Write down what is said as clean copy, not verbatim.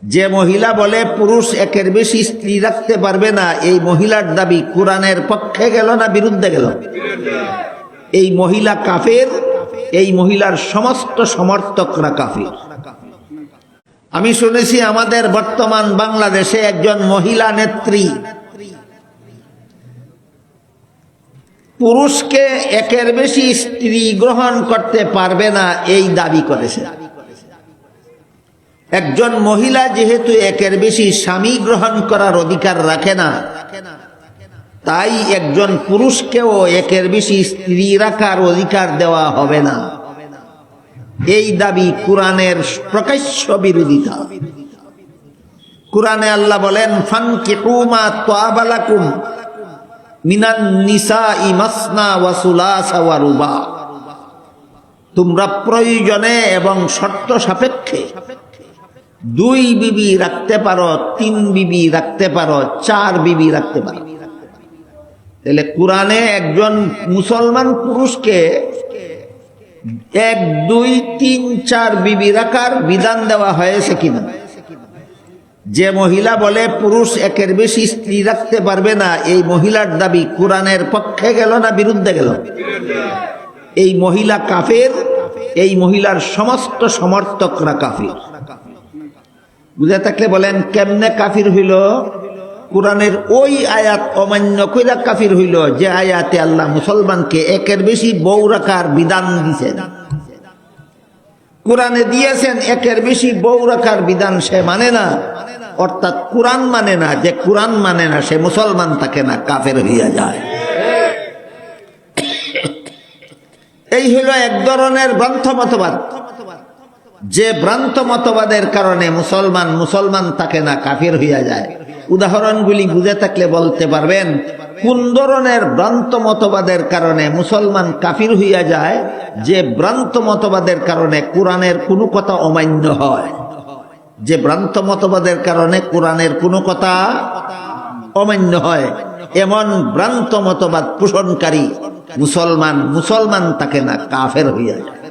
যে মহিলা বলে পুরুষ একের বেশি স্ত্রী রাখতে পারবে না, এই মহিলার দাবি কোরআনের পক্ষে গেল না বিরুদ্ধে গেল? এই মহিলা কাফের, এই মহিলার সমস্ত সমর্থকরা কাফের। আমি শুনেছি আমাদের বর্তমান বাংলাদেশে একজন মহিলা নেত্রী পুরুষকে একের বেশি স্ত্রী গ্রহণ করতে পারবে না এই দাবি করেছে। একজন মহিলা যেহেতু একের বেশি স্বামী গ্রহণ করার অধিকার রাখে না, তাই একজন পুরুষকেও একের বেশি স্ত্রী রাখার অধিকার দেওয়া হবে না। এই দাবি কোরআনের প্রকাশ্য বিরোধিতা। কোরআনে আল্লাহ বলেন, ফানকিহু মা তাবা লাকুম মিনান নিসাই মাসনা ওয়া সুলাসা ওয়া রুবা। তোমরা প্রয়োজনে এবং শর্ত সাপেক্ষে 2 বিবি রাখতে পারো, 3 বিবি রাখতে পারো, 4 বিবি রাখতে পারো। তাহলে কোরআনে একজন মুসলমান পুরুষকে 1, 2, 3, 4 বিবি রাখার বিধান দেওয়া হয়েছে কিনা? যে মহিলা বলে পুরুষ একের বেশি স্ত্রী রাখতে পারবে না, এই মহিলার দাবি কোরআনের পক্ষে গেল না বিরুদ্ধে গেল? এই মহিলা কাফের, এই মহিলার সমস্ত সমর্থকরা কাফের। বুঝে থাকলে বলেন কেমনে কাফির হইল? কোরআনের ওই আয়াত অমান্য কইরা কাফির হইল যে আয়াতে আল্লাহ মুসলমানকে একের বেশি বউ রাখার বিধান দিয়েছেন। কোরআনে দিয়েছেন একের বেশি বউ রাখার বিধান, সে মানে না, অর্থাৎ কোরআন মানে না। যে কোরআন মানে না সে মুসলমান থাকে না, কাফের হইয়া যায়। এই হইল এক ধরনের ভ্রান্ত মতবাদ, যে ভ্রান্ত মতবাদের কারণে মুসলমান থাকে না, কাফির হইয়া যায়। উদাহরণগুলি বুঝে থাকলে বলতে পারবেন কোন ধরনের ভ্রান্ত মতবাদের কারণে মুসলমান কাফির হইয়া যায়? যে ভ্রান্ত মতবাদের কারণে কোরআনের কোনো কথা অমান্য হয়, যে ভ্রান্ত মতবাদের কারণে কোরআনের কোনো কথা অমান্য হয়, এমন ভ্রান্ত মতবাদ পোষণকারী মুসলমান থাকে না, কাফের হইয়া যায়।